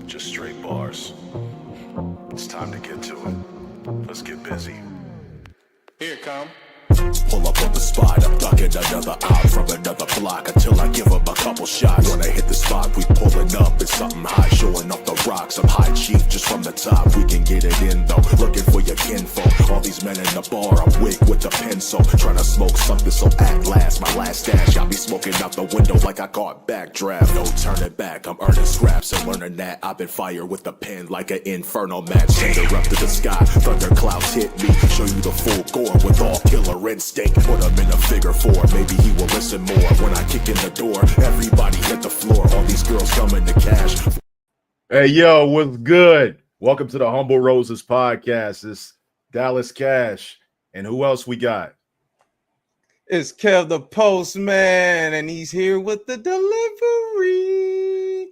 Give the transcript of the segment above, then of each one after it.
just straight bars. It's time to get to it. Let's get busy. Here it come. Pull up on the spot, I'm ducking another out from another block until I give him a couple shots. When I hit the spot, we pulling up, it's something high, showing off the rocks. I'm high chief just from the top, we can get it in though. Looking for your kinfolk, all these men in the bar, I'm wig with the pencil. Trying to smoke something, so at last, my last stash got me smoking out the window like I caught backdraft. No turning back, I'm earning scraps and learning that I've been fired with the pen like an inferno match. Send her up to the sky, thunderclouds hit me, show you the full gore with all killer instinct. Put him in a figure four, maybe he will listen more. When I kick in the door, everybody hit the floor. All these girls coming to cash. Hey, yo, what's good? Welcome to the Humble Roses podcast. It's Dallas Cash. And who else we got? It's Kev the Postman, and he's here with the delivery.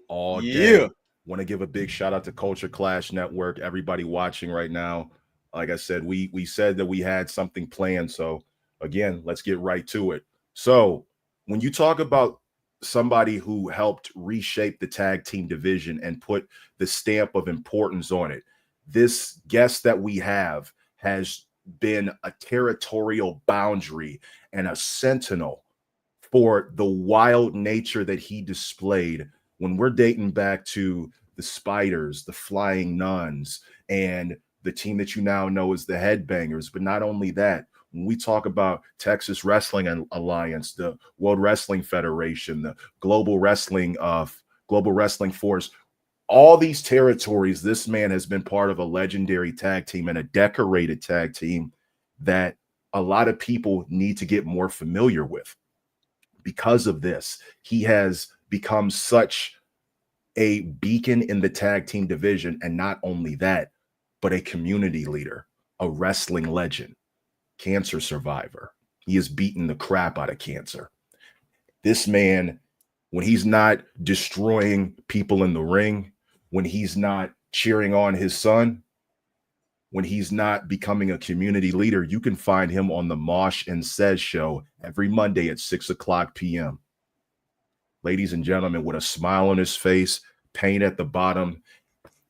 All day. Want to give a big shout out to Culture Clash Network, everybody watching right now. Like I said, we said that we had something planned, so again, let's get right to it. So when you talk about somebody who helped reshape the tag team division and put the stamp of importance on it, this guest that we have has been a territorial boundary and a sentinel for the wild nature that he displayed when we're dating back to the Spiders, the Flying Nuns, and the team that you now know as the Headbangers. But not only that, when we talk about Texas Wrestling Alliance, the World Wrestling Federation, the Global Wrestling Force, all these territories, this man has been part of a legendary tag team and a decorated tag team that a lot of people need to get more familiar with. Because of this, he has become such a beacon in the tag team division, and not only that, but a community leader, a wrestling legend, cancer survivor. He has beaten the crap out of cancer. This man, when he's not destroying people in the ring, when he's not cheering on his son, when he's not becoming a community leader, you can find him on the Mosh and Says show every Monday at 6:00 p.m. Ladies and gentlemen, with a smile on his face, paint at the bottom,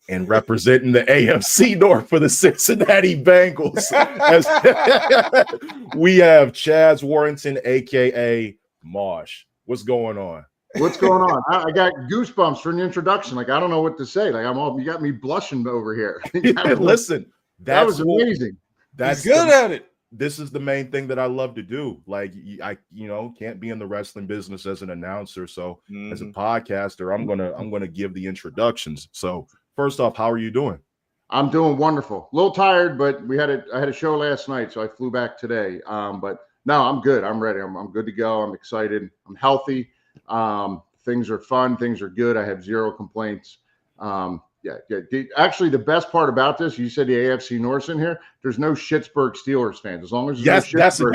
and representing the AFC North for the Cincinnati Bengals, we have Chaz Worrington, a.k.a. Mosh. What's going on? What's going on? I got goosebumps from the introduction. Like, I don't know what to say. Like, you got me blushing over here. Listen, that was amazing. That's good at it. This is the main thing that I love to do. Like, I can't be in the wrestling business as an announcer. So as a podcaster, I'm gonna give the introductions. So first off, how are you doing? I'm doing wonderful. A little tired, but I had a show last night, so I flew back today. But no, I'm good. I'm ready. I'm good to go. I'm excited. I'm healthy. Things are fun. Things are good. I have zero complaints. Yeah. Actually, the best part about this, you said the AFC North's in here. There's no Pittsburgh Steelers fans. As long as that's a a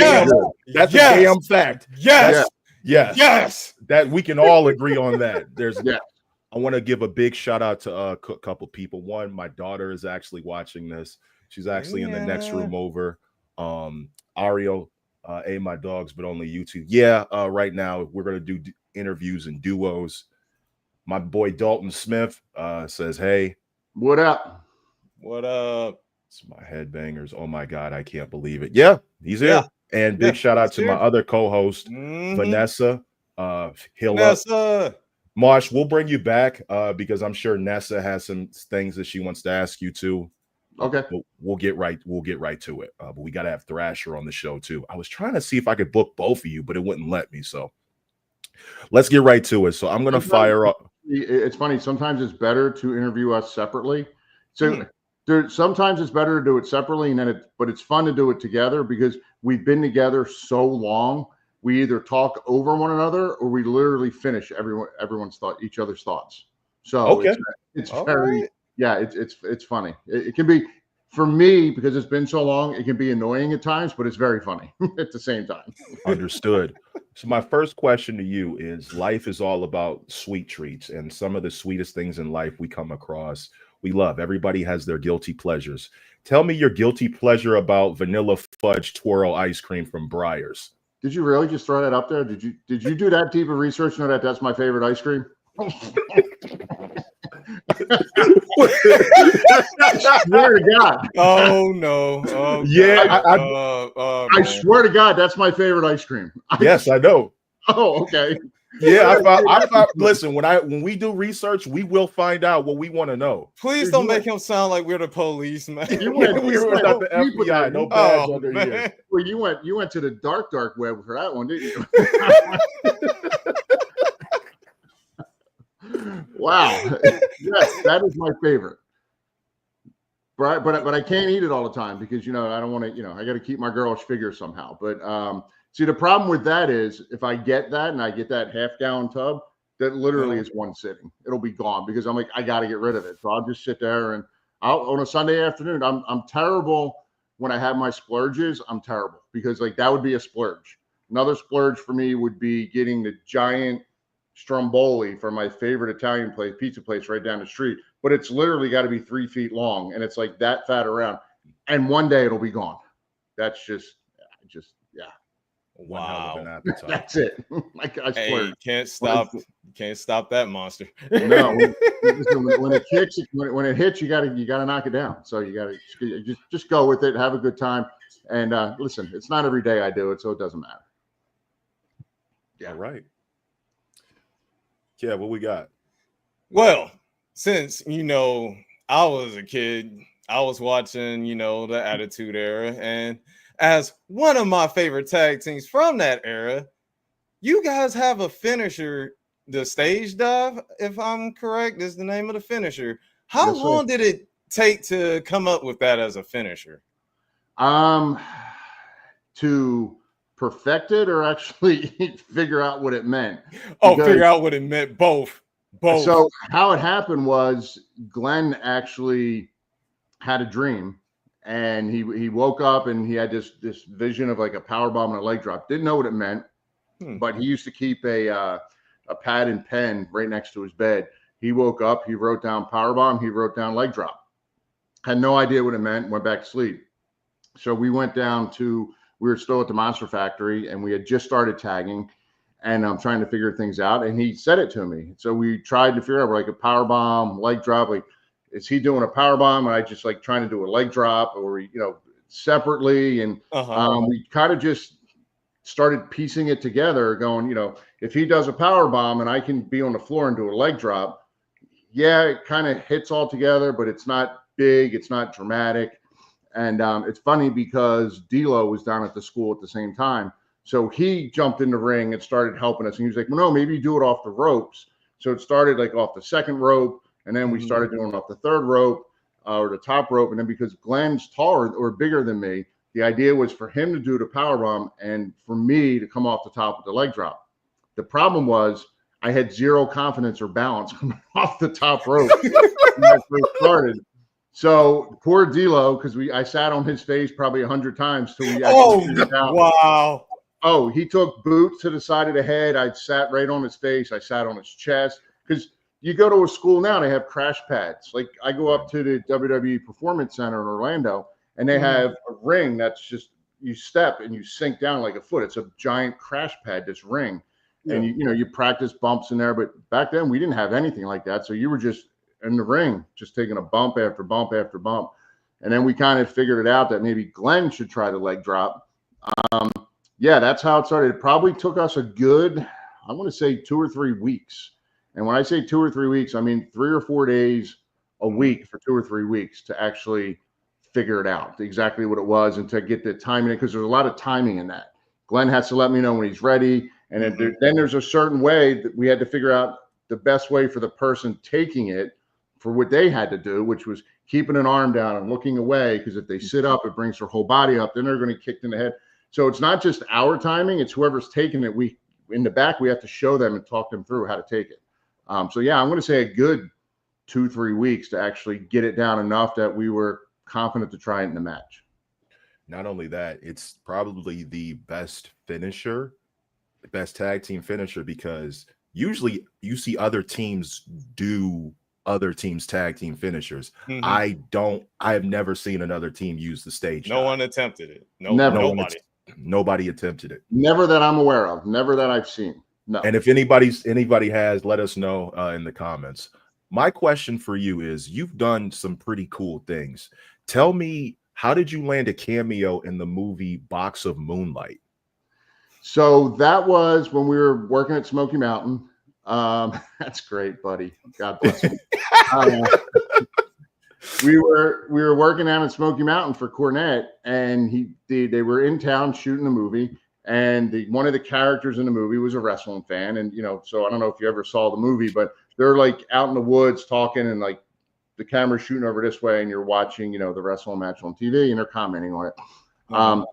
damn fact. Yes. That we can all agree on that. Yeah. I want to give a big shout out to a couple people. One, my daughter is actually watching this. She's actually in the next room over. Ariel, my dogs, but only YouTube. Yeah, right now we're gonna do interviews and duos. My boy Dalton Smith says, "Hey, what up? What up?" It's my Headbangers. Oh my God, I can't believe it. Yeah, he's here. Yeah. And big shout out to my other co-host, Vanessa. Vanessa. Mosh, we'll bring you back because I'm sure Nessa has some things that she wants to ask you too. Okay. But we'll get right to it. But we got to have Thrasher on the show too. I was trying to see if I could book both of you, but it wouldn't let me. So let's get right to it. So I'm going to fire up. It's funny. Sometimes it's better to interview us separately. So sometimes it's better to do it separately, but it's fun to do it together because we've been together so long. We either talk over one another or we literally finish everyone's each other's thoughts. So okay. It's very right. Yeah, it's funny. It can be, for me, because it's been so long, it can be annoying at times, but it's very funny at the same time. Understood. So my first question to you is, life is all about sweet treats, and some of the sweetest things in life we come across, we love. Everybody has their guilty pleasures. Tell me your guilty pleasure about vanilla fudge twirl ice cream from Breyers. Did you really just throw that up there? Did you do that deep of research? Know that's my favorite ice cream? Swear to God. Oh no! Oh, Yeah, I swear to God, that's my favorite ice cream. yes, I know. Oh, okay. Yeah, I found. Listen, when we do research, we will find out what we want to know. Please don't make him sound like we're the police, man. You went, We were not the FBI. No badge under here. Well, you went to the dark web for that one, didn't you? Wow. Yes, that is my favorite. But I can't eat it all the time because I don't want to, I got to keep my girlish figure somehow. But see, the problem with that is if I get that and I get that half-gallon tub, that literally is one sitting. It'll be gone because I'm like, I got to get rid of it. So I'll just sit there and on a Sunday afternoon, I'm terrible when I have my splurges. I'm terrible because like that would be a splurge. Another splurge for me would be getting the giant stromboli from my favorite Italian pizza place right down the street. But it's literally got to be 3 feet long and it's like that fat around. And one day it'll be gone. That's just yeah. Wow. That's it. I swear. Hey, can't stop that monster. No, when it kicks, when it hits, you gotta knock it down. So you gotta just go with it, have a good time. And listen, it's not every day I do it, so it doesn't matter. Yeah, right. Yeah, what we got? Well, since I was a kid, I was watching, the Attitude Era, and as one of my favorite tag teams from that era, you guys have a finisher, the stage dive, if I'm correct, is the name of the finisher. How long did it take to come up with that as a finisher? To perfect it or actually figure out what it meant? Figure out what it meant. Both. So how it happened was Glenn actually had a dream. And he woke up and he had this vision of like a power bomb and a leg drop. Didn't know what it meant, but he used to keep a pad and pen right next to his bed. He woke up, he wrote down power bomb, he wrote down leg drop. Had no idea what it meant, went back to sleep. So we went down we were still at the Monster Factory and we had just started tagging and I'm trying to figure things out. And he said it to me. So we tried to figure out like a power bomb, leg drop, like, is he doing a power bomb? And I just like trying to do a leg drop or, separately. And we kind of just started piecing it together going, if he does a power bomb and I can be on the floor and do a leg drop, yeah, it kind of hits all together, but it's not big. It's not dramatic. And it's funny because D'Lo was down at the school at the same time. So he jumped in the ring and started helping us. And he was like, well, no, maybe do it off the ropes. So it started like off the second rope. And then we started doing off the third rope or the top rope. And then because Glenn's taller or bigger than me, the idea was for him to do the power bomb and for me to come off the top with the leg drop. The problem was I had zero confidence or balance coming off the top rope when I first started. So poor D'Lo, because I sat on his face probably 100 times till we actually figured it out. Wow. Oh, he took boots to the side of the head. I sat right on his face. I sat on his chest because you go to a school now, they have crash pads. Like I go up to the WWE Performance Center in Orlando, and they have a ring that's just you step and you sink down like a foot. It's a giant crash pad, this ring. Yeah. And you practice bumps in there. But back then we didn't have anything like that. So you were just in the ring, just taking a bump after bump after bump. And then we kind of figured it out that maybe Glenn should try the leg drop. Yeah, that's how it started. It probably took us a good, I want to say 2 or 3 weeks. And when I say 2 or 3 weeks, I mean 3 or 4 days a week for 2 or 3 weeks to actually figure it out, exactly what it was, and to get the timing, because there's a lot of timing in that. Glenn has to let me know when he's ready. And then there's a certain way that we had to figure out the best way for the person taking it for what they had to do, which was keeping an arm down and looking away, because if they sit up, it brings their whole body up. Then they're going to get kicked in the head. So it's not just our timing. It's whoever's taking it. In the back, we have to show them and talk them through how to take it. So yeah, I'm going to say a good 2-3 weeks to actually get it down enough that we were confident to try it in the match. Not only that, it's probably the best finisher, the best tag team finisher, because usually you see other teams do other teams' tag team finishers. I have never seen another team use the stage. No one attempted it. Nobody attempted it. Never that I'm aware of. Never that I've seen. No. And if anybody has, let us know in the comments. my question for you is, you've done some pretty cool things. Tell me, how did you land a cameo in the movie Box of Moonlight? So that was when we were working at Smoky Mountain. That's great, buddy. God bless you. We were working out at Smoky Mountain for Cornette, and they were in town shooting a movie, and one of the characters in the movie was a wrestling fan, and so I don't know if you ever saw the movie, but they're like out in the woods talking, and like the camera's shooting over this way, and you're watching the wrestling match on TV, and they're commenting on it. Mm-hmm.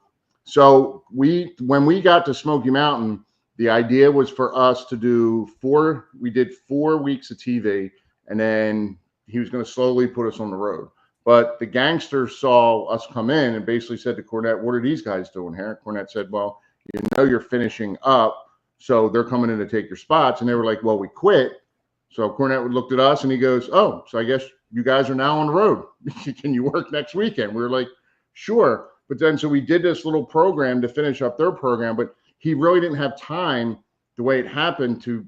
So when we got to Smoky Mountain, the idea was for us to do 4 weeks of TV, and then he was going to slowly put us on the road. But the gangsters saw us come in and basically said to Cornette, "What are these guys doing here?" Cornette said, "Well, you're finishing up, so they're coming in to take your spots." And they were like, "Well, we quit." So Cornette looked at us and he goes, "Oh, so I guess you guys are now on the road. Can you work next weekend?" We were like, "Sure." But then so we did this little program to finish up their program, but he really didn't have time, the way it happened, to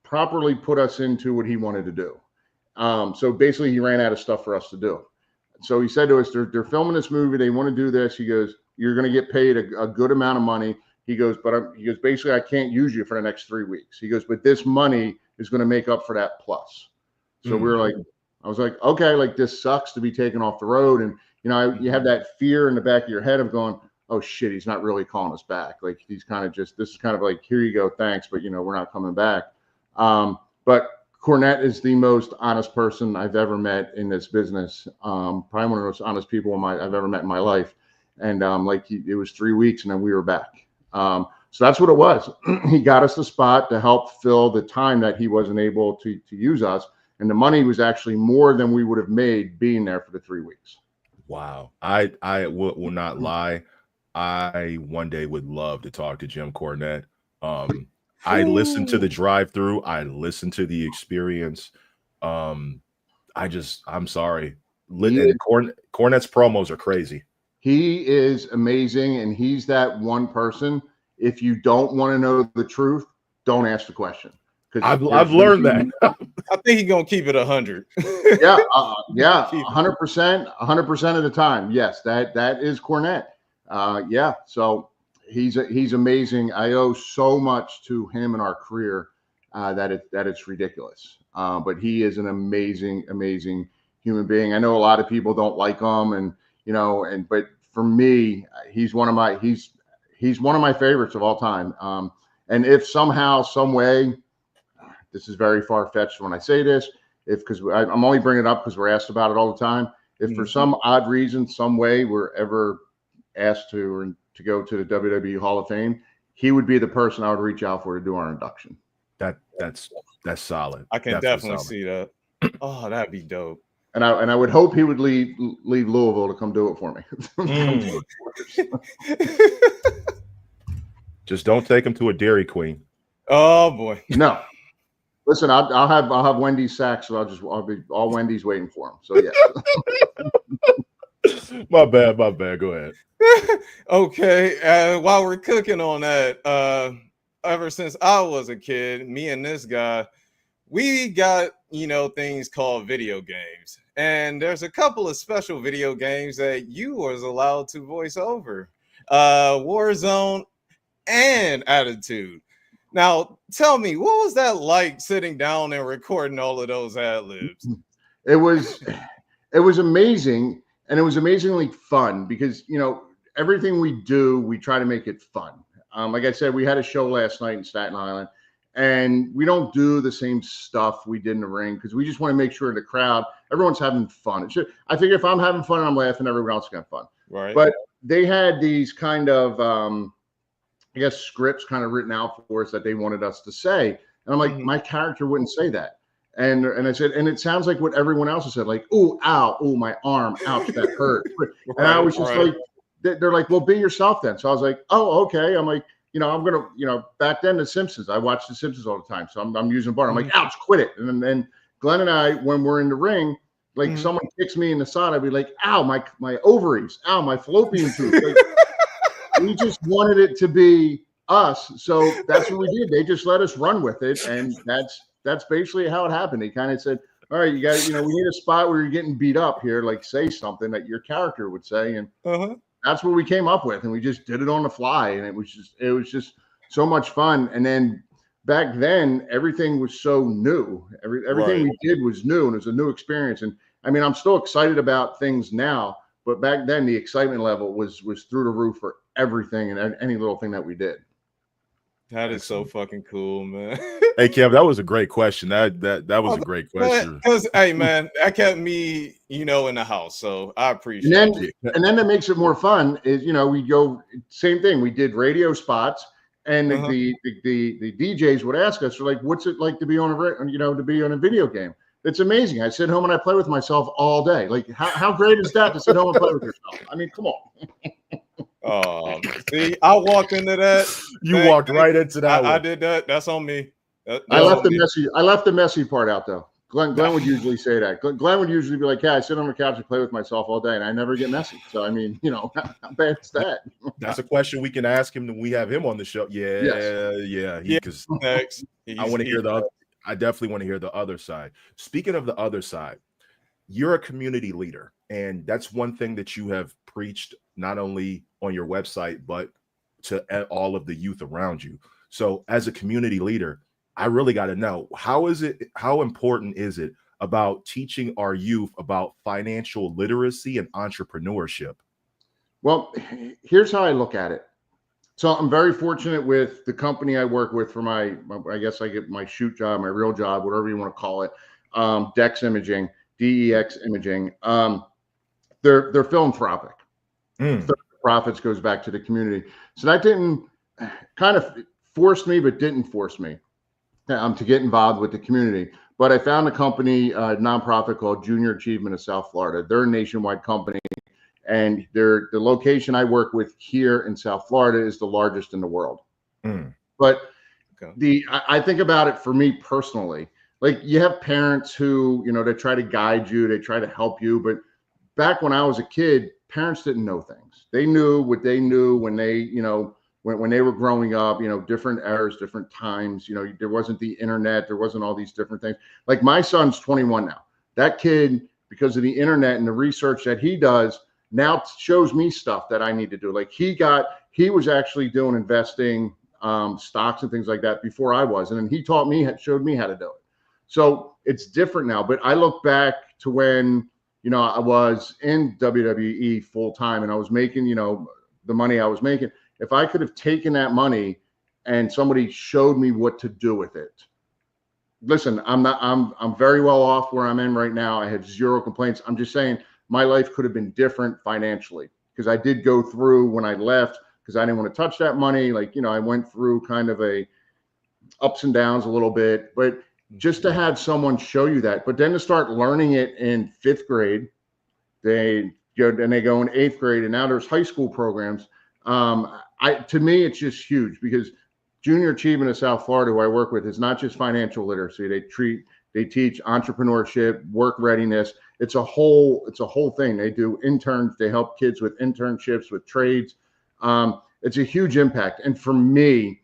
properly put us into what he wanted to do. So basically he ran out of stuff for us to do. So he said to us, they're filming this movie. They want to do this. He goes, "You're going to get paid a good amount of money." He goes, basically, I can't use you for the next 3 weeks. He goes, "But this money is going to make up for that plus." So we were like, I was like, okay, like this sucks to be taken off the road. And, you have that fear in the back of your head of going, oh shit, he's not really calling us back. Like he's kind of this is kind of like, here you go, thanks, but we're not coming back. But Cornette is the most honest person I've ever met in this business. Probably one of the most honest people I've ever met in my life. And it was 3 weeks and then we were back. So that's what it was. He got us the spot to help fill the time that he wasn't able to use us. And the money was actually more than we would have made being there for the 3 weeks. Wow. I will not lie. I one day would love to talk to Jim Cornette. I listened to the drive-through. I listened to the experience. I'm sorry. Cornette's promos are crazy. He is amazing, and he's that one person. If you don't want to know the truth, don't ask the question. I've learned that. I think he's gonna keep it 100. Yeah, 100% of the time. Yes, that is Cornette. Yeah, so he's amazing. I owe so much to him in our career that it's ridiculous. But he is an amazing human being. I know a lot of people don't like him, but for me, he's one of my favorites of all time. And if somehow, some way, this is very far-fetched when I say this, because I'm only bringing it up because we're asked about it all the time. If for some odd reason, some way, we're ever asked to go to the WWE Hall of Fame, he would be the person I would reach out for to do our induction. That's solid. I can definitely see that. Oh, that'd be dope. And I would hope he would leave Louisville to come do it for me. Just don't take him to a Dairy Queen. Oh boy. No. Listen, I'll have Wendy's sacks, so I'll be all Wendy's waiting for him. So yeah. My bad. Go ahead. Okay. While we're cooking on that, ever since I was a kid, me and this guy, we got things called video games, and there's a couple of special video games that you was allowed to voice over, Warzone and Attitude. Now, tell me, what was that like sitting down and recording all of those ad-libs? It was amazing, and it was amazingly fun because, everything we do, we try to make it fun. Like I said, we had a show last night in Staten Island, and we don't do the same stuff we did in the ring because we just want to make sure the crowd, everyone's having fun. I think if I'm having fun and I'm laughing, everyone else is going to have fun. Right. But they had these kind of, scripts kind of written out for us that they wanted us to say. And I'm like, my character wouldn't say that. And I said, and it sounds like what everyone else has said, like, "Ooh, ow, ooh, my arm, ouch, that hurt." And I was just like, they're like, "Well, be yourself then." So I was like, "Oh, okay." I'm like, I'm going to, back then the Simpsons, I watched the Simpsons all the time. So I'm using bar. I'm like, "Ouch, quit it." And then Glenn and I, when we're in the ring, like someone kicks me in the side, I'd be like, "Ow, my ovaries, ow, my fallopian tube." Like, we just wanted it to be us. So that's what we did. They just let us run with it. And that's basically how it happened. They kind of said, all right, you got, we need a spot where you're getting beat up here. Like, say something that your character would say, and that's what we came up with, and we just did it on the fly, and it was just so much fun. And then back then, everything was so new. Everything we did was new, and it was a new experience. And I mean, I'm still excited about things now, but back then the excitement level was through the roof for everything and any little thing that we did. That is so fucking cool, man. Hey, Kev, that was a great question. That was a great question. Because, hey, man, that kept me, in the house. So I appreciate it. And then that makes it more fun is, we go, same thing. We did radio spots, and the DJs would ask us, like, what's it like to be on a video game? It's amazing. I sit home and I play with myself all day. Like, how great is that to sit home and play with yourself? I mean, come on. See, I walked into that. You walked right into that. I did that. That's on me. I left the messy part out though. Glenn would usually say that. Glenn would usually be like, "Yeah, I sit on the couch and play with myself all day, and I never get messy." So I mean, how bad is that? That's a question we can ask him when we have him on the show. Yeah. Because I want to hear I definitely want to hear the other side. Speaking of the other side, you're a community leader, and that's one thing that you have preached not only on your website but to all of the youth around you. So, as a community leader, I really got to know, how important is it about teaching our youth about financial literacy and entrepreneurship? Well, here's how I look at it. So I'm very fortunate with the company I work with for my I guess I get my shoot job, my real job, whatever you want to call it, DEX Imaging, DEX Imaging. They're philanthropic. Profits goes back to the community. So that didn't kind of force me, but didn't force me to get involved with the community. But I found a company, a nonprofit called Junior Achievement of South Florida. They're a nationwide company, and the location I work with here in South Florida is the largest in the world. But I think about it for me personally. Like, you have parents who, they try to guide you, they try to help you. But back when I was a kid, parents didn't know things. They knew what they knew when they, when they were growing up, different eras, different times, there wasn't the internet, there wasn't all these different things. Like, my son's 21 now. That kid, because of the internet and the research that he does, now shows me stuff that I need to do. Like, he was actually doing investing, stocks and things like that before I was. And then he showed me how to do it. So it's different now. But I look back to when, I was in WWE full time and I was making, the money I was making. If I could have taken that money and somebody showed me what to do with it. Listen, I'm very well off where I'm in right now. I have zero complaints. I'm just saying my life could have been different financially, because I did go through when I left, because I didn't want to touch that money. Like, I went through kind of a ups and downs a little bit, but just to have someone show you that, but then to start learning it in 5th grade, they go in 8th grade, and now there's high school programs. To me, it's just huge, because Junior Achievement of South Florida, who I work with, is not just financial literacy. They teach entrepreneurship, work readiness. It's a whole thing. They do interns. They help kids with internships, with trades. It's a huge impact. And for me,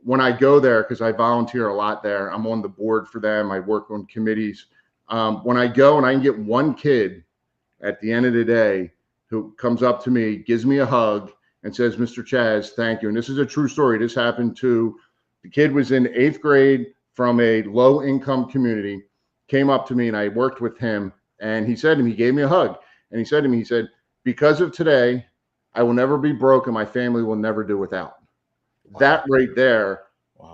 when I go there, because I volunteer a lot there, I'm on the board for them. I work on committees. When I go and I can get one kid at the end of the day who comes up to me, gives me a hug, and says, "Mr. Chaz, thank you." And this is a true story. This happened to the kid, was in 8th grade from a low income community, came up to me, and I worked with him. And he said to me, he gave me a hug. And he said to me, "Because of today, I will never be broke, and my family will never do without." Wow. That right there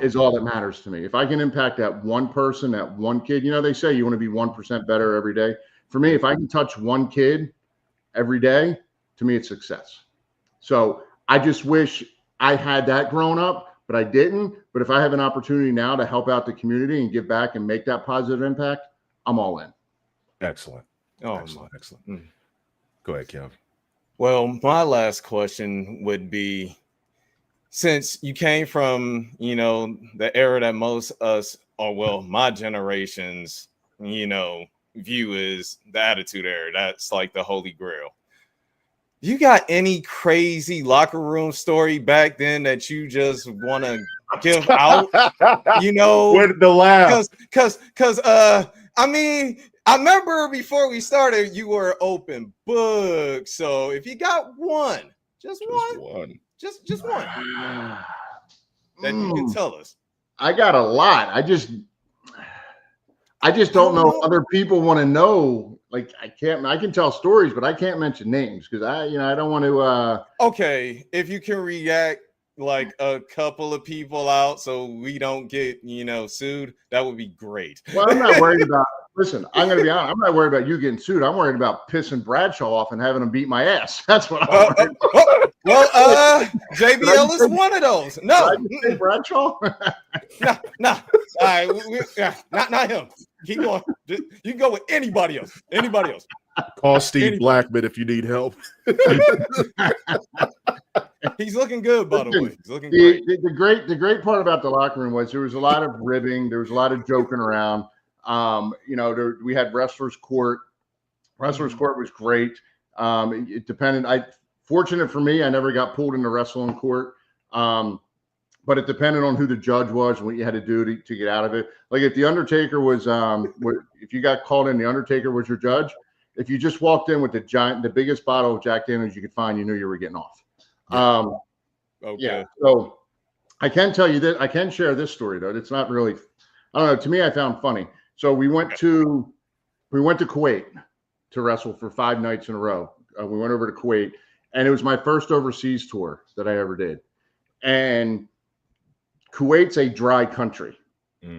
is all that matters to me. If I can impact that one person, that one kid, they say you want to be 1% better every day. For me, if I can touch one kid every day, to me, it's success. So I just wish I had that growing up, but I didn't. But if I have an opportunity now to help out the community and give back and make that positive impact, I'm all in. Excellent. Oh, excellent. Go ahead, Kev. Well, my last question would be, since you came from, the era that most us, or well, my generation's, view is the Attitude Era. That's like the Holy Grail. You got any crazy locker room story back then that you just want to give out? With the laugh, because I mean, I remember before we started, you were open book. So if you got one, just one. That you can tell us. I got a lot. I just don't know if other people want to know. Like I can tell stories, but I can't mention names because I don't want to. Okay, if you can react like a couple of people out so we don't get sued, that would be great. Well, I'm not worried about. Listen, I'm going to be honest. I'm not worried about you getting sued. I'm worried about pissing Bradshaw off and having him beat my ass. That's what I'm worried about. Well, JBL is one of those. No, Bradshaw. no. All right, not him. Keep going. You can go with anybody else. Call Steve Blackman if you need help. He's looking good, by the way. He's looking great. The great part about the locker room was there was a lot of ribbing. There was a lot of joking around. We had wrestlers court. Wrestlers court was great. It depended. Fortunate for me, I never got pulled into wrestling court. But it depended on who the judge was and what you had to do to get out of it. Like if the Undertaker was, if you got called in, the Undertaker was your judge. If you just walked in with the biggest bottle of Jack Daniels you could find, you knew you were getting off. Okay. Yeah. So I can tell you that I can share this story though. It's not really, I don't know. To me, I found funny. So we went to Kuwait to wrestle for 5 nights in a row. We went over to Kuwait, and it was my first overseas tour that I ever did. And Kuwait's a dry country.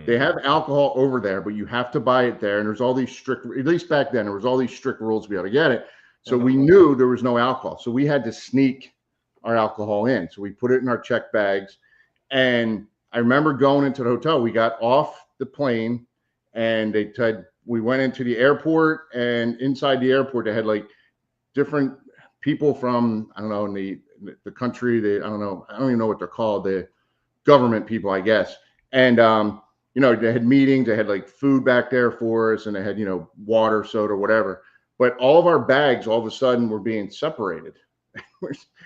They have alcohol over there, but you have to buy it there. And there's all these strict, at least back then, there was all these strict rules to be able to get it. So we knew there was no alcohol. So we had to sneak our alcohol in. So we put it in our check bags. And I remember going into the hotel. We got off the plane and we went into the airport, and inside the airport, they had like different people from, I don't know, in the country, I don't even know what they're called. The government people, I guess. And, they had meetings, they had like food back there for us, and they had, water, soda, whatever. But all of our bags all of a sudden were being separated. I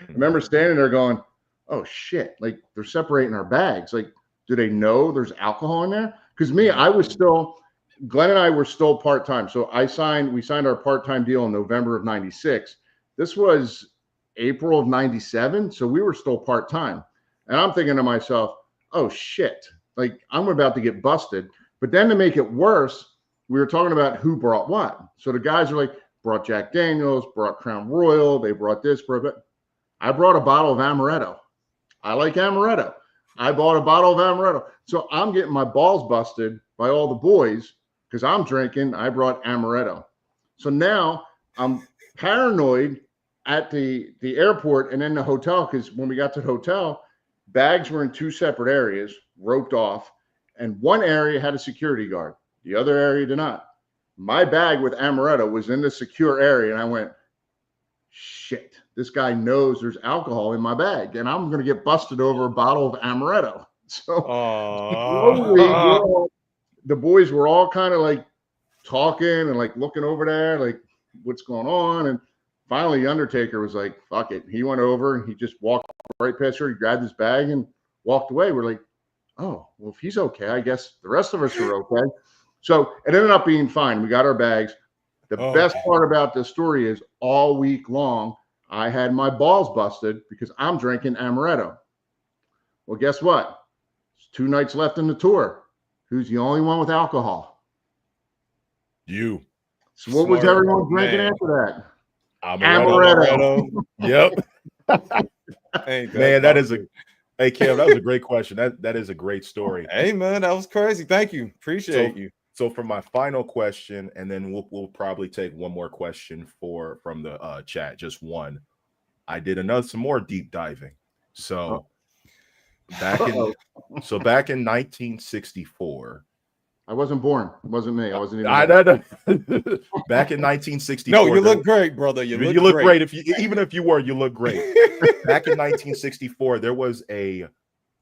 remember standing there going, oh shit, like they're separating our bags. Like, do they know there's alcohol in there? Because Glenn and I were still part-time. So we signed our part-time deal in November of 96. This was April of 97. So we were still part-time. And I'm thinking to myself, oh shit, like I'm about to get busted. But then to make it worse, we were talking about who brought what. So the guys are like, brought Jack Daniels, brought Crown Royal, they brought this, I brought a bottle of amaretto. I like amaretto. I bought a bottle of amaretto. So I'm getting my balls busted by all the boys because I'm drinking. I brought amaretto. So now I'm paranoid at the airport and in the hotel, because when we got to the hotel, bags were in 2 separate areas, roped off, and one area had a security guard. The other area did not. My bag with amaretto was in the secure area, and I went, shit, this guy knows there's alcohol in my bag, and I'm going to get busted over a bottle of amaretto. So the boys were all kind of like talking and like looking over there, like what's going on. And finally, the Undertaker was like, fuck it. He went over and he just walked right past her. He grabbed his bag and walked away. We're like, oh, well, if he's okay, I guess the rest of us are okay. So it ended up being fine. We got our bags. The best part about this story is all week long, I had my balls busted because I'm drinking amaretto. Well, guess what? There's 2 nights left in the tour. Who's the only one with alcohol? You. So what was everyone drinking after that? Amaretto. Yep. Man, that is hey Kim, that was a great question. That is a great story. Hey man, that was crazy. Thank you. Appreciate you. So for my final question, and then we'll probably take one more question from the chat, just one. I did some more deep diving. So back in 1964. I wasn't born. It wasn't me. I wasn't even back in 1964. No, you look great, brother. You look great. Even if you were, you look great. Back in 1964, there was a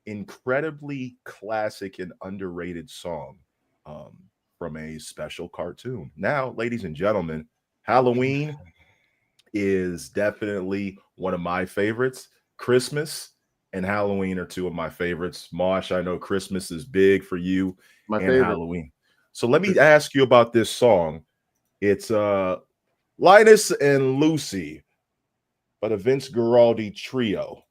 incredibly classic and underrated song from a special cartoon. Now, ladies and gentlemen, Halloween is definitely one of my favorites. Christmas and Halloween are 2 of my favorites. Mosh, I know Christmas is big for you. My favorite. Halloween. So let me ask you about this song. It's Linus and Lucy by the Vince Guaraldi Trio.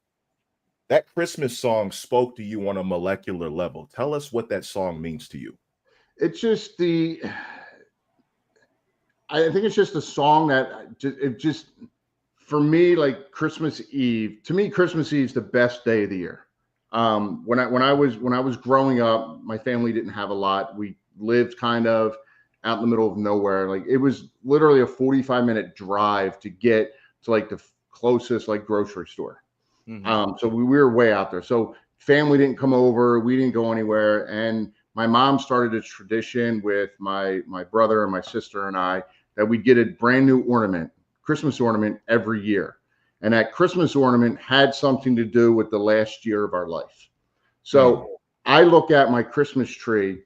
That Christmas song spoke to you on a molecular level. Tell us what that song means to you. It's just I think it's just a song that for me, like Christmas Eve, to me, Christmas Eve is the best day of the year. When I was growing up, my family didn't have a lot. We lived kind of out in the middle of nowhere. Like it was literally a 45-minute drive to get to like the closest like grocery store. Mm-hmm. So we were way out there. So family didn't come over. We didn't go anywhere. And my mom started a tradition with my brother and my sister and I that we'd get a brand new ornament, Christmas ornament every year. And that Christmas ornament had something to do with the last year of our life. So I look at my Christmas tree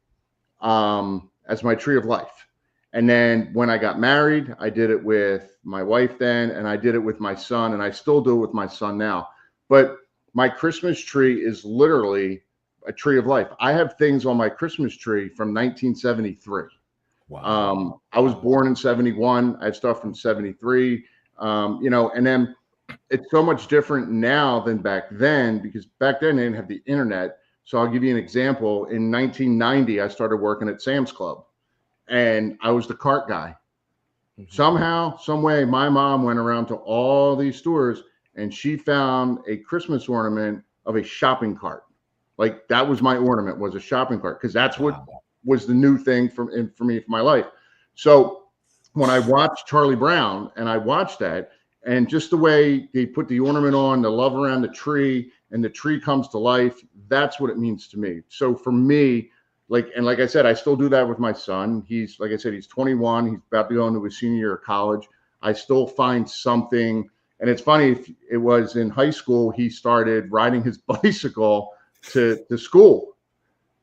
as my tree of life. And then when I got married, I did it with my wife then, and I did it with my son, and I still do it with my son now. But my Christmas tree is literally a tree of life. I have things on my Christmas tree from 1973. Wow. I was born in 71. I have stuff from 73. And then it's so much different now than back then, because back then they didn't have the internet. So I'll give you an example. In 1990, I started working at Sam's Club, and I was the cart guy. Somehow, some way, my mom went around to all these stores and she found a Christmas ornament of a shopping cart. Like that was my ornament, was a shopping cart, because that's what was the new thing for me for my life. So when I watched Charlie Brown and I watched that, and just the way they put the ornament on, the love around the tree, and the tree comes to life, that's what it means to me. So for me, like I said, I still do that with my son. He's, like I said, he's 21. He's about to go into his senior year of college. I still find something. And it's funny, it was in high school, he started riding his bicycle to school.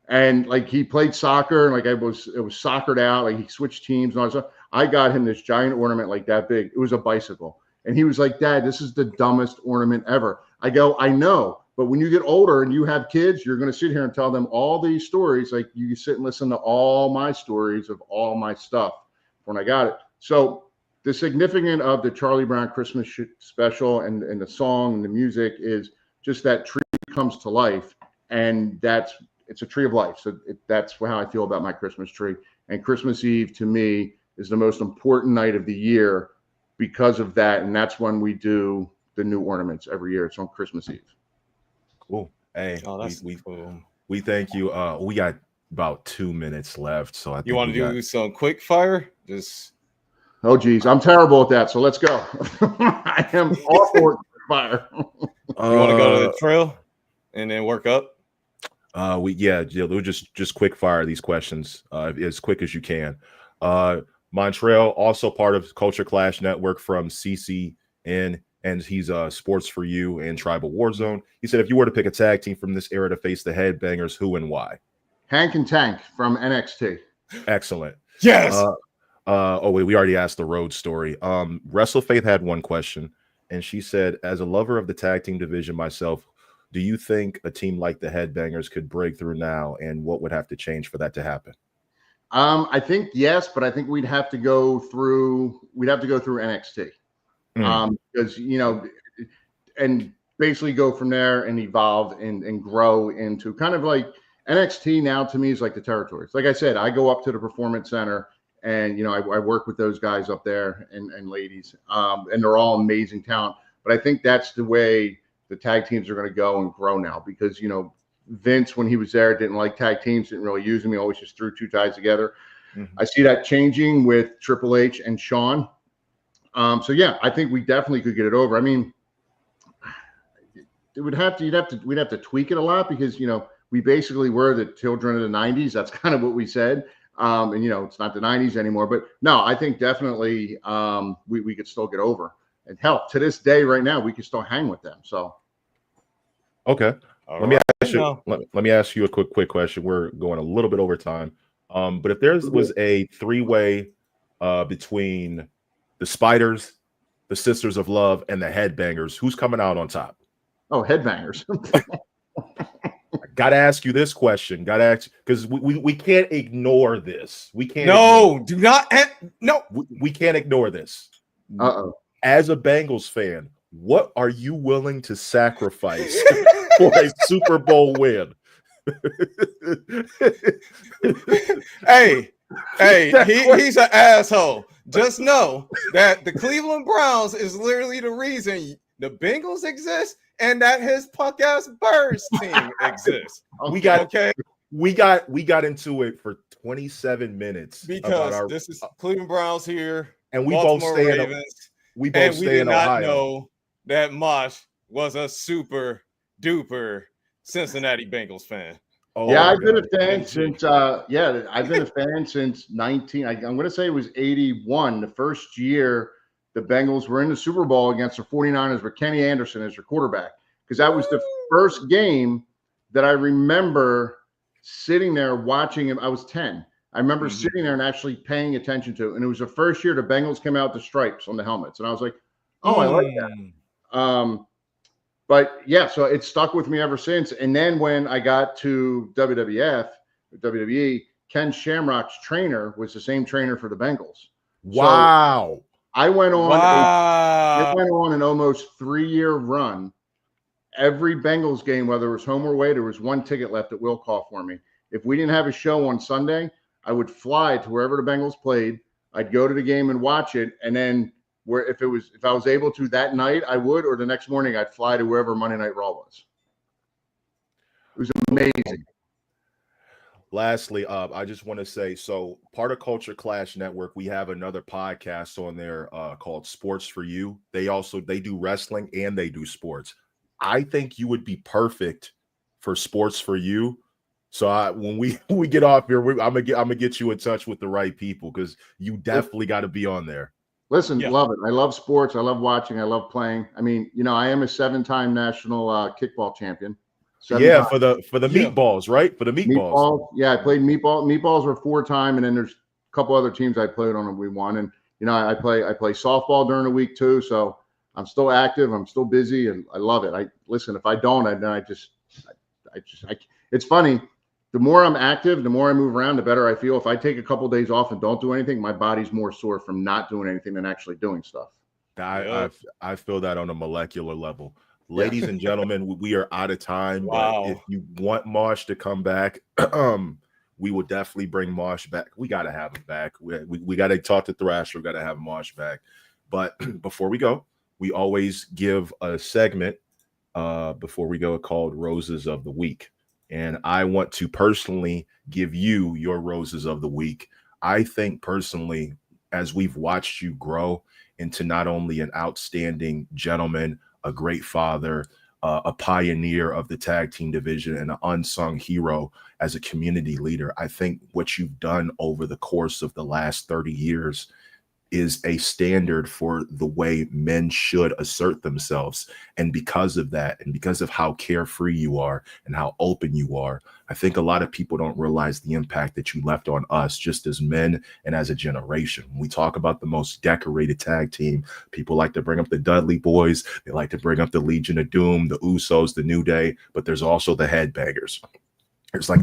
And like he played soccer, and like it was soccered out, like he switched teams and all that stuff. I got him this giant ornament like that big. It was a bicycle. And he was like, Dad, this is the dumbest ornament ever. I go, I know. But when you get older and you have kids, you're going to sit here and tell them all these stories. Like you sit and listen to all my stories of all my stuff when I got it. So the significance of the Charlie Brown Christmas special and the song and the music is just that tree comes to life. And it's a tree of life. So that's how I feel about my Christmas tree. And Christmas Eve to me is the most important night of the year because of that. And that's when we do the new ornaments every year. It's on Christmas Eve. Cool. Hey, Cool. we thank you. We got about 2 minutes left. So I think You want to do some quick fire? Just oh geez, I'm terrible at that. So let's go. I am awful at fire. you want to go to the trail and then work up? We'll just quick fire these questions as quick as you can. Montreal, also part of Culture Clash Network from CCN, and he's Sports for You and Tribal Warzone. He said, if you were to pick a tag team from this era to face the Headbangers, who and why? Hank and Tank from NXT. Excellent. Yes. We already asked the road story. WrestleFaith had one question, and she said, as a lover of the tag team division myself, do you think a team like the Headbangers could break through now, and what would have to change for that to happen? I think yes, but I think we'd have to go through NXT. Because and basically go from there and evolve and grow into kind of like NXT now to me is like the territories. Like I said, I go up to the Performance Center and I work with those guys up there and ladies, and they're all amazing talent. But I think that's the way the tag teams are going to go and grow now, because Vince, when he was there, didn't like tag teams, didn't really use them. He always just threw two guys together. I see that changing with Triple H and Shawn. So yeah, I think we definitely could get it over. I mean, we'd have to tweak it a lot, because we basically were the children of the 90s. That's kind of what we said. And it's not the 90s anymore. But no, I think definitely we could still get over. And hell, to this day, right now, we can still hang with them. So okay. Let me ask you a quick question. We're going a little bit over time. But if there was a three-way between the Spiders, the Sisters of Love, and the Headbangers, who's coming out on top? Oh, Headbangers. I Gotta ask you this question. Gotta ask, because we can't ignore this. We can't. No, do not. No, we can't ignore this. Uh-oh. As a Bengals fan, what are you willing to sacrifice for a Super Bowl win? Hey, he's an asshole. Just know that the Cleveland Browns is literally the reason the Bengals exist and that his punk ass Birds team exists. We got into it for 27 minutes because this is Cleveland Browns here, and we Baltimore both stay Ravens, we did not Ohio. know that Mosh was a super duper Cincinnati Bengals fan. Oh, yeah, I've been a fan since I've been a fan since 19. I'm going to say it was 81, the first year the Bengals were in the Super Bowl against the 49ers with Kenny Anderson as their quarterback, because that was the first game that I remember sitting there watching him. I was 10. I remember sitting there and actually paying attention to it. And it was the first year the Bengals came out with the stripes on the helmets. And I was like, oh, I like that. But yeah, so it stuck with me ever since. And then when I got to WWE, Ken Shamrock's trainer was the same trainer for the Bengals. Wow. So I went on an almost 3-year run. Every Bengals game, whether it was home or away, there was one ticket left at will call for me. If we didn't have a show on Sunday, I would fly to wherever the Bengals played. I'd go to the game and watch it, and then if I was able to that night, I would, or the next morning I'd fly to wherever Monday Night Raw was. It was amazing. Lastly, I just want to say, so part of Culture Clash Network, we have another podcast on there called Sports for You. They do wrestling and they do sports. I think you would be perfect for Sports for You. So when we get off here, I'm gonna get you in touch with the right people, because you definitely got to be on there. Listen, love it. I love sports. I love watching. I love playing. I mean, I am a 7-time national kickball champion. For the meatballs, right? For the meatballs. Yeah, I played meatball. Meatballs were 4-time, and then there's a couple other teams I played on and we won. And I play softball during the week too. So I'm still active. I'm still busy, and I love it. If I don't, it's funny. The more I'm active, the more I move around, the better I feel. If I take a couple of days off and don't do anything, my body's more sore from not doing anything than actually doing stuff. I feel that on a molecular level. Ladies and gentlemen, we are out of time. Wow. But if you want Mosh to come back, we will definitely bring Mosh back. We got to have him back. We got to talk to Thrasher. We got to have Mosh back. But before we go, we always give a segment before we go called Roses of the Week. And I want to personally give you your Roses of the Week. I think personally, as we've watched you grow into not only an outstanding gentleman, a great father, a pioneer of the tag team division, and an unsung hero as a community leader, I think what you've done over the course of the last 30 years is a standard for the way men should assert themselves. And because of that, and because of how carefree you are and how open you are, I think a lot of people don't realize the impact that you left on us just as men and as a generation. When we talk about the most decorated tag team, people like to bring up the Dudley Boys. They like to bring up the Legion of Doom, the Usos, the New Day, but there's also the Headbangers. There's like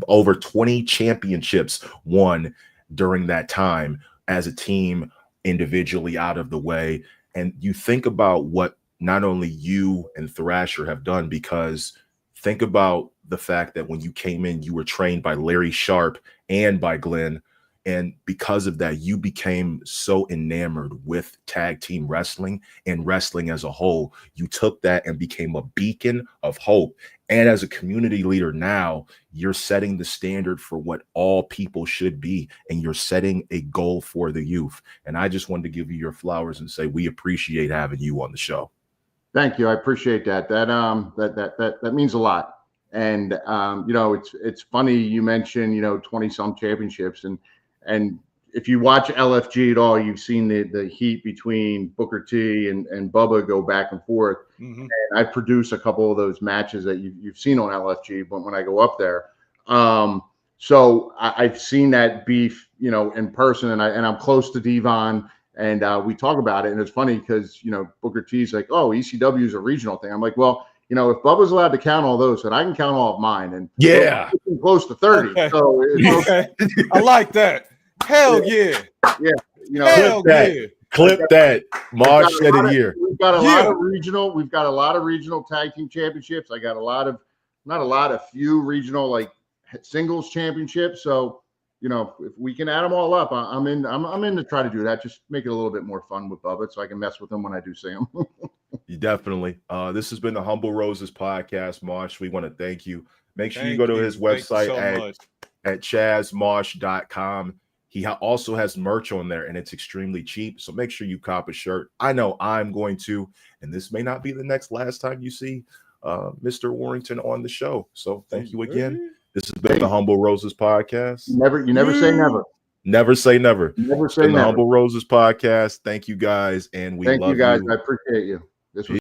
over 20 championships won during that time as a team, individually, out of the way. And you think about what not only you and Thrasher have done, because think about the fact that when you came in, you were trained by Larry Sharp and by Glenn. And because of that, you became so enamored with tag team wrestling and wrestling as a whole. You took that and became a beacon of hope. And as a community leader now, you're setting the standard for what all people should be. And you're setting a goal for the youth. And I just wanted to give you your flowers and say, we appreciate having you on the show. Thank you. I appreciate that. That means a lot. And, it's funny you mentioned, 20 some championships, and if you watch LFG at all, you've seen the heat between Booker T and Bubba go back and forth. Mm-hmm. And I produce a couple of those matches that you've seen on LFG, but when I go up there, so I've seen that beef, in person, and I'm close to Devon, and we talk about it. And it's funny because, Booker T's like, oh, ECW is a regional thing. I'm like, well, you know, if Bubba's allowed to count all those, then I can count all of mine. And Yeah. we're close to 30. Okay. So it's Okay. I like that. Hell yeah. you know, Hell that. yeah. Clip that. Mosh said it here. We've got a lot of regional. We've got a lot of regional tag team championships. I got a few regional like singles championships. So, you know, if we can add them all up, I'm in to try to do that. Just make it a little bit more fun with Bubba, so I can mess with him when I do see him. You definitely. This has been the Humble Roses podcast, Mosh. We want to thank you. Make sure you go to his website at chazmosh.com. He also has merch on there, and it's extremely cheap. So make sure you cop a shirt. I know I'm going to, and this may not be the last time you see Mr. Warrington on the show. So thank you again. This has been the Humble Roses podcast. You never say never. Never say never. Never say never. The Humble Roses podcast. Thank you guys, and we love you. Thank you guys. I appreciate you. This was